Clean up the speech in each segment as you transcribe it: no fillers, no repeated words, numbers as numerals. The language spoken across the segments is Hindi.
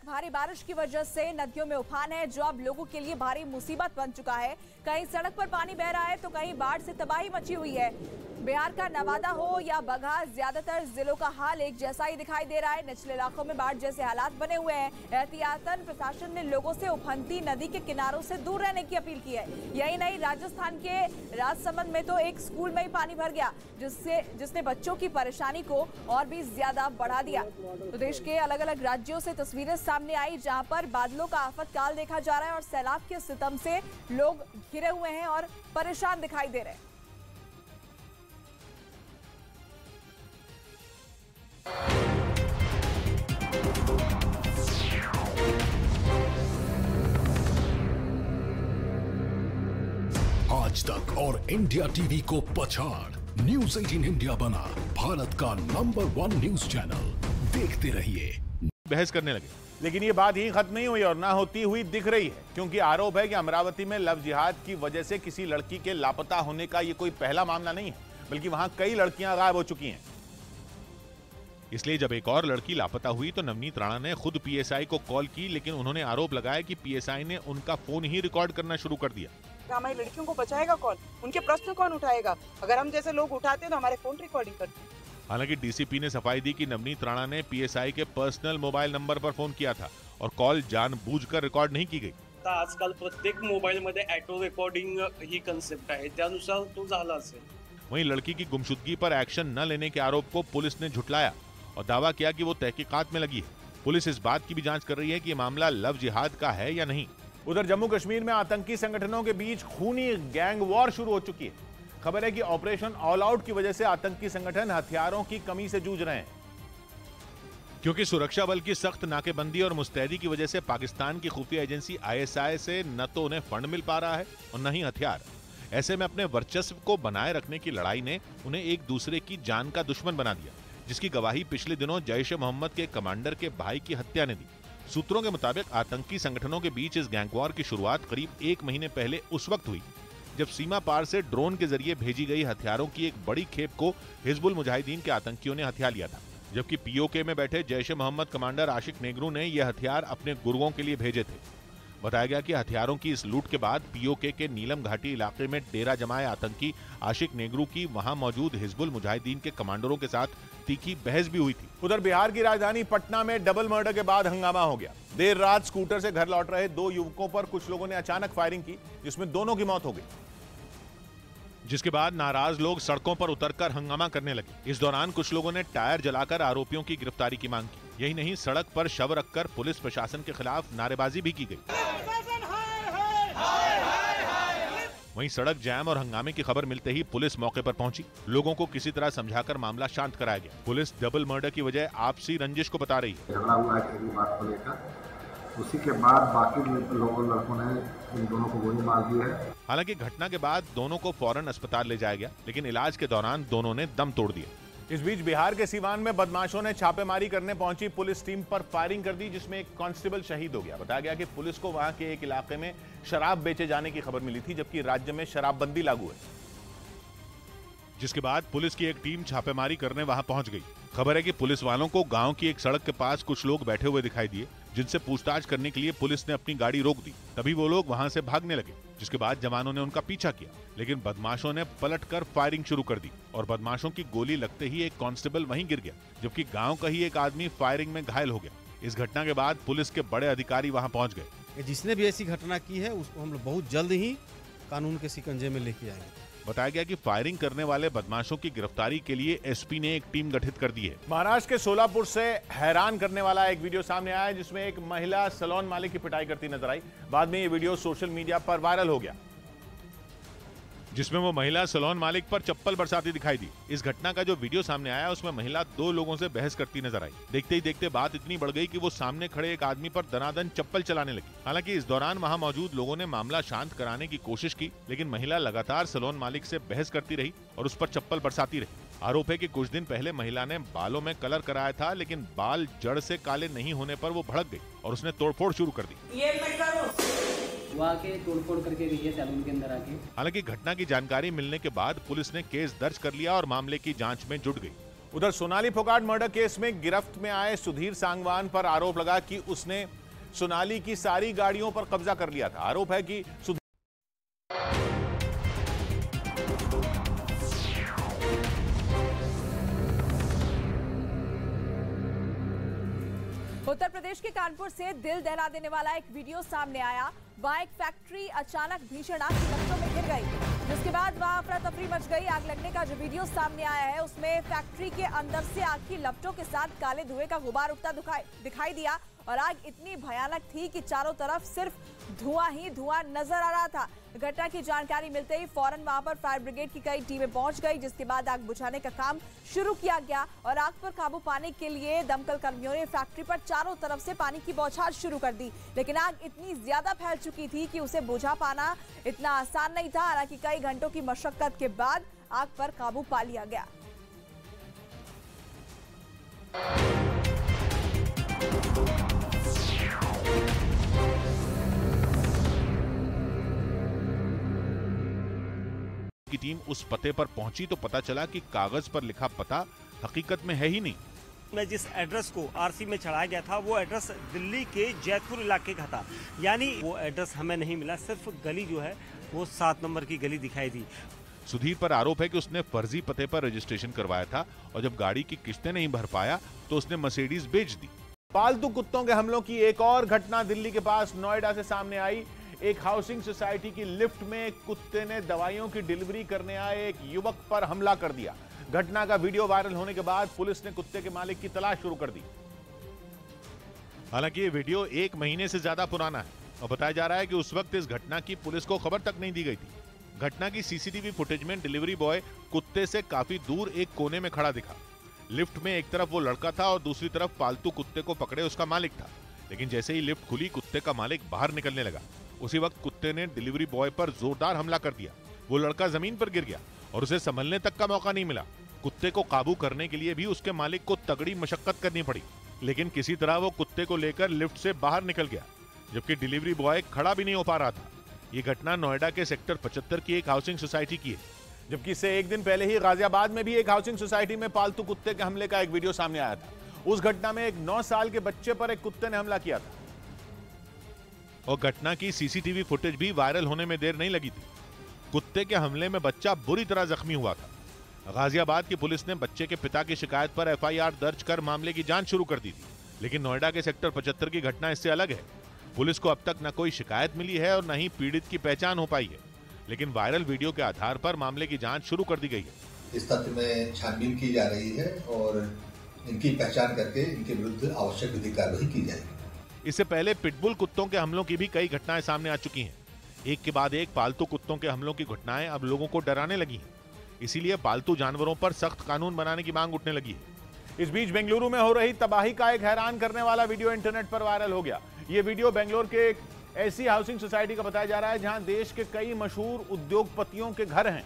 तक भारी बारिश की वजह से नदियों में उफान है, जो अब लोगों के लिए भारी मुसीबत बन चुका है। कहीं सड़क पर पानी बह रहा है तो कहीं बाढ़ से तबाही मची हुई है। बिहार का नवादा हो या बगहा, ज्यादातर जिलों का हाल एक जैसा ही दिखाई दे रहा है। निचले इलाकों में बाढ़ जैसे हालात बने हुए हैं। एहतियातन प्रशासन ने लोगों से उफनती नदी के किनारों से दूर रहने की अपील की है। यही नहीं, राजस्थान के राजसमंद में तो एक स्कूल में ही पानी भर गया, जिसने बच्चों की परेशानी को और भी ज्यादा बढ़ा दिया। तो देश के अलग अलग राज्यों से तस्वीरें सामने आई, जहां पर बादलों का आफतकाल देखा जा रहा है और सैलाब के सितम से लोग घिरे हुए हैं और परेशान दिखाई दे रहे हैं। आज तक और इंडिया टीवी को पछाड़ न्यूज़ 18 इंडिया बना भारत का नंबर 1 न्यूज चैनल। देखते रहिए। बहस करने लगे, लेकिन ये बात ही खत्म नहीं हुई और ना होती हुई दिख रही है, क्योंकि आरोप है कि अमरावती में लव जिहाद की वजह से किसी लड़की के लापता होने का ये कोई पहला मामला नहीं है, बल्कि वहां कई लड़कियां गायब हो चुकी हैं। इसलिए जब एक और लड़की लापता हुई तो नवनीत राणा ने खुद पीएसआई को कॉल की, लेकिन उन्होंने आरोप लगाया कि पीएसआई ने उनका फोन ही रिकॉर्ड करना शुरू कर दिया। हमारी लड़कियों को बचाएगा कौन? उनके प्रश्न कौन उठाएगा? अगर हम जैसे लोग उठाते तो हमारे फोन रिकॉर्डिंग करते। हालांकि डीसीपी ने सफाई दी कि नवनीत राणा ने पीएसआई के पर्सनल मोबाइल नंबर पर फोन किया था और कॉल जानबूझकर रिकॉर्ड नहीं की गई। आजकाल प्रत्येक मोबाईल मध्ये ऑटो रेकॉर्डिंग ही कन्सेप्ट आहे, त्यानुसार तो झाला असेल। वहीं लड़की की गुमशुदगी पर एक्शन न लेने के आरोप को पुलिस ने झुटलाया और दावा किया कि वो तहकीकात में लगी है। पुलिस इस बात की भी जांच कर रही है कि ये मामला लव जिहाद का है या नहीं। उधर जम्मू कश्मीर में आतंकी संगठनों के बीच खूनी गैंग वॉर शुरू हो चुकी है। खबर है कि ऑपरेशन ऑल आउट की वजह से आतंकी संगठन हथियारों की कमी से जूझ रहे हैं, क्योंकि सुरक्षा बल की सख्त नाकेबंदी और मुस्तैदी की वजह से पाकिस्तान की खुफिया एजेंसी आईएसआई से न तो उन्हें फंड मिल पा रहा है और न ही हथियार। ऐसे में अपने वर्चस्व को बनाए रखने की लड़ाई ने उन्हें एक दूसरे की जान का दुश्मन बना दिया, जिसकी गवाही पिछले दिनों जैश-ए-मोहम्मद के कमांडर के भाई की हत्या ने दी। सूत्रों के मुताबिक आतंकी संगठनों के बीच इस गैंग वॉर की शुरुआत करीब 1 महीने पहले उस वक्त हुई जब सीमा पार से ड्रोन के जरिए भेजी गई हथियारों की एक बड़ी खेप को हिजबुल मुजाहिदीन के आतंकियों ने हथिया लिया था, जबकि पीओके में बैठे जैश-ए-मोहम्मद कमांडर आशिक नेगरू ने यह हथियार अपने गुर्गों के लिए भेजे थे। बताया गया कि हथियारों की इस लूट के बाद पीओके के नीलम घाटी इलाके में डेरा जमाए आतंकी आशिक नेगरू की वहां मौजूद हिजबुल मुजाहिदीन के कमांडरों के साथ तीखी बहस भी हुई थी। उधर बिहार की राजधानी पटना में डबल मर्डर के बाद हंगामा हो गया। देर रात स्कूटर से घर लौट रहे 2 युवकों पर कुछ लोगों ने अचानक फायरिंग की, जिसमें दोनों की मौत हो गई, जिसके बाद नाराज लोग सड़कों पर उतरकर हंगामा करने लगे। इस दौरान कुछ लोगों ने टायर जलाकर आरोपियों की गिरफ्तारी की मांग की। यही नहीं, सड़क पर शव रखकर पुलिस प्रशासन के खिलाफ नारेबाजी भी की गई। वहीं सड़क जाम और हंगामे की खबर मिलते ही पुलिस मौके पर पहुंची। लोगों को किसी तरह समझाकर मामला शांत कराया गया। पुलिस डबल मर्डर की वजह आपसी रंजिश को बता रही है। झगड़ा हुआ है बात को लेकर, उसी के बाद बाकी लड़कों ने इन दोनों को गोली मार दी है। हालांकि घटना के बाद दोनों को फौरन अस्पताल ले जाया गया, लेकिन इलाज के दौरान दोनों ने दम तोड़ दिया। इस बीच बिहार के सीवान में बदमाशों ने छापेमारी करने पहुंची पुलिस टीम पर फायरिंग कर दी, जिसमें एक कांस्टेबल शहीद हो गया। बताया गया कि पुलिस को वहां के एक इलाके में शराब बेचे जाने की खबर मिली थी, जबकि राज्य में शराबबंदी लागू है, जिसके बाद पुलिस की एक टीम छापेमारी करने वहां पहुंच गई। खबर है कि पुलिस वालों को गांव की एक सड़क के पास कुछ लोग बैठे हुए दिखाई दिए, जिनसे पूछताछ करने के लिए पुलिस ने अपनी गाड़ी रोक दी। तभी वो लोग वहां से भागने लगे, जिसके बाद जवानों ने उनका पीछा किया, लेकिन बदमाशों ने पलटकर फायरिंग शुरू कर दी और बदमाशों की गोली लगते ही एक कांस्टेबल वहीं गिर गया, जबकि गांव का ही एक आदमी फायरिंग में घायल हो गया। इस घटना के बाद पुलिस के बड़े अधिकारी वहां पहुंच गए। जिसने भी ऐसी घटना की है उसको हम लोग बहुत जल्द ही कानून के शिकंजे में लेके आएंगे। बताया गया कि फायरिंग करने वाले बदमाशों की गिरफ्तारी के लिए एसपी ने एक टीम गठित कर दी है। महाराष्ट्र के सोलापुर से हैरान करने वाला एक वीडियो सामने आया है, जिसमें एक महिला सैलून मालिक की पिटाई करती नजर आई। बाद में ये वीडियो सोशल मीडिया पर वायरल हो गया, जिसमें वो महिला सैलून मालिक पर चप्पल बरसाती दिखाई दी। इस घटना का जो वीडियो सामने आया उसमें महिला 2 लोगों से बहस करती नजर आई। देखते ही देखते बात इतनी बढ़ गई कि वो सामने खड़े एक आदमी पर दनादन चप्पल चलाने लगी। हालांकि इस दौरान वहां मौजूद लोगों ने मामला शांत कराने की कोशिश की, लेकिन महिला लगातार सैलून मालिक से बहस करती रही और उस पर चप्पल बरसाती रही। आरोप है कि कुछ दिन पहले महिला ने बालों में कलर कराया था, लेकिन बाल जड़ से काले नहीं होने पर वो भड़क गई और उसने तोड़फोड़ शुरू कर दी। वहाँ के तोड़फोड़ करके गई है सैलून के अंदर आके। हालांकि घटना की जानकारी मिलने के बाद पुलिस ने केस दर्ज कर लिया और मामले की जांच में जुट गई। उधर सोनाली फोगाट मर्डर केस में गिरफ्त में आए सुधीर सांगवान पर आरोप लगा कि उसने सोनाली की सारी गाड़ियों पर कब्जा कर लिया था। आरोप है कि उत्तर प्रदेश के कानपुर से दिल दहला देने वाला एक वीडियो सामने आया। वहां एक फैक्ट्री अचानक भीषण आग की लपटों में घिर गई, जिसके बाद वहां अफरा तफरी मच गई। आग लगने का जो वीडियो सामने आया है उसमें फैक्ट्री के अंदर से आग की लपटों के साथ काले धुएं का गुबार उठता दिखाई दिया और आग इतनी भयानक थी कि चारों तरफ सिर्फ धुआं ही धुआं नजर आ रहा था। घटना की जानकारी मिलते ही फौरन वहां पर फायर ब्रिगेड की कई टीमें पहुंच गई, जिसके बाद आग बुझाने का काम शुरू किया गया और आग पर काबू पाने के लिए दमकल कर्मियों ने फैक्ट्री पर चारों तरफ से पानी की बौछार शुरू कर दी। लेकिन आग इतनी ज्यादा फैल चुकी थी कि उसे बुझा पाना इतना आसान नहीं था। हालांकि कई घंटों की मशक्कत के बाद आग पर काबू पा लिया गया। की टीम उस पते पर पहुंची तो पता चला कि कागज पर लिखा पता हकीकत में है ही नहीं। में जिस एड्रेस को आरसी में चढ़ाया गया था वो एड्रेस दिल्ली के जैतपुर इलाके का था, यानी वो एड्रेस हमें नहीं मिला, सिर्फ गली जो है वो 7 नंबर की गली दिखाई दी। सुधीर पर आरोप है कि उसने फर्जी पते पर रजिस्ट्रेशन करवाया था और जब गाड़ी की किस्तें नहीं भर पाया तो उसने मर्सिडीज बेच दी। पालतू कुत्तों के हमलों की एक और घटना दिल्ली के पास नोएडा से सामने आई। एक हाउसिंग सोसाइटी की लिफ्ट में एक कुत्ते ने दवाइयों की डिलीवरी करने आए एक युवक पर हमला कर दिया। घटना का वीडियो वायरल होने के बाद पुलिस ने कुत्ते के मालिक की तलाश शुरू कर दी। हालांकि ये वीडियो 1 महीने से ज्यादा पुराना है और बताया जा रहा है कि उस वक्त इस घटना की पुलिस को खबर तक नहीं दी गई थी। घटना की सीसीटीवी फुटेज में डिलीवरी बॉय कुत्ते से काफी दूर एक कोने में खड़ा दिखा। लिफ्ट में एक तरफ वो लड़का था और दूसरी तरफ पालतू कुत्ते को पकड़े उसका मालिक था। लेकिन जैसे ही लिफ्ट खुली कुत्ते का मालिक बाहर निकलने लगा। उसी वक्त कुत्ते ने डिलीवरी बॉय पर जोरदार हमला कर दिया। वो लड़का जमीन पर गिर गया और उसे संभलने तक का मौका नहीं मिला। कुत्ते को काबू करने के लिए भी उसके मालिक को तगड़ी मशक्कत करनी पड़ी, लेकिन किसी तरह वो कुत्ते को लेकर लिफ्ट से बाहर निकल गया, जबकि डिलीवरी बॉय खड़ा भी नहीं हो पा रहा था। ये घटना नोएडा के सेक्टर 75 की एक हाउसिंग सोसाइटी की है, जबकि इससे एक दिन पहले ही गाजियाबाद में भी एक हाउसिंग सोसाइटी में पालतू कुत्ते के हमले का एक वीडियो सामने आया था। उस घटना में एक 9 साल के बच्चे पर एक कुत्ते ने हमला किया था और घटना की सीसीटीवी फुटेज भी वायरल होने में देर नहीं लगी थी। कुत्ते के हमले में बच्चा बुरी तरह जख्मी हुआ था। गाजियाबाद की पुलिस ने बच्चे के पिता की शिकायत पर एफआईआर दर्ज कर मामले की जांच शुरू कर दी थी, लेकिन नोएडा के सेक्टर 75 की घटना इससे अलग है। पुलिस को अब तक न कोई शिकायत मिली है और न ही पीड़ित की पहचान हो पाई है, लेकिन वायरल वीडियो के आधार पर मामले की जांच शुरू कर दी गई है। इस तथ्य में छानबीन की जा रही है और इनकी पहचान करके इनके विरुद्ध आवश्यक विधिक कार्रवाई की जाएगी। इससे पहले पिटबुल कुत्तों के हमलों की भी कई घटनाएं सामने आ चुकी हैं। एक के बाद एक पालतू कुत्तों के हमलों की घटनाएं अब लोगों को डराने लगी हैं। इसीलिए पालतू जानवरों पर सख्त कानून बनाने की मांग उठने लगी है। इस बीच बेंगलुरु में हो रही तबाही का एक हैरान करने वाला वीडियो इंटरनेट पर वायरल हो गया। ये वीडियो बेंगलोर के एक ऐसी हाउसिंग सोसाइटी का बताया जा रहा है जहां देश के कई मशहूर उद्योगपतियों के घर हैं,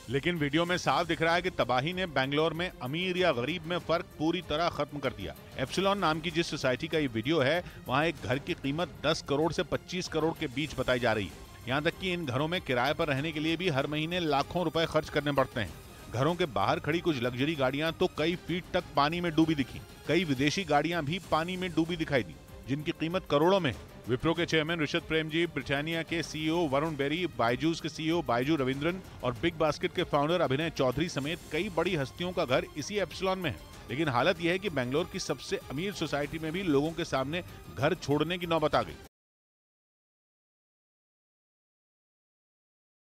लेकिन वीडियो में साफ दिख रहा है कि तबाही ने बेंगलोर में अमीर या गरीब में फर्क पूरी तरह खत्म कर दिया। एप्सिलॉन नाम की जिस सोसाइटी का ये वीडियो है, वहां एक घर की कीमत 10 करोड़ से 25 करोड़ के बीच बताई जा रही है। यहाँ तक कि इन घरों में किराए पर रहने के लिए भी हर महीने लाखों रुपए खर्च करने पड़ते हैं। घरों के बाहर खड़ी कुछ लग्जरी गाड़ियां तो कई फीट तक पानी में डूबी दिखी। कई विदेशी गाड़ियां भी पानी में डूबी दिखाई दी, जिनकी कीमत करोड़ों में है। विप्रो के चेयरमैन ऋषद प्रेमजी, ब्रिटानिया के सीईओ वरुण बेरी, बायजूस के सीईओ बायजू रविंद्रन और बिग बास्केट के फाउंडर अभिनय चौधरी समेत कई बड़ी हस्तियों का घर इसी एप्सिलॉन में है। लेकिन हालत यह है कि बेंगलोर की सबसे अमीर सोसाइटी में भी लोगों के सामने घर छोड़ने की नौबत आ गई।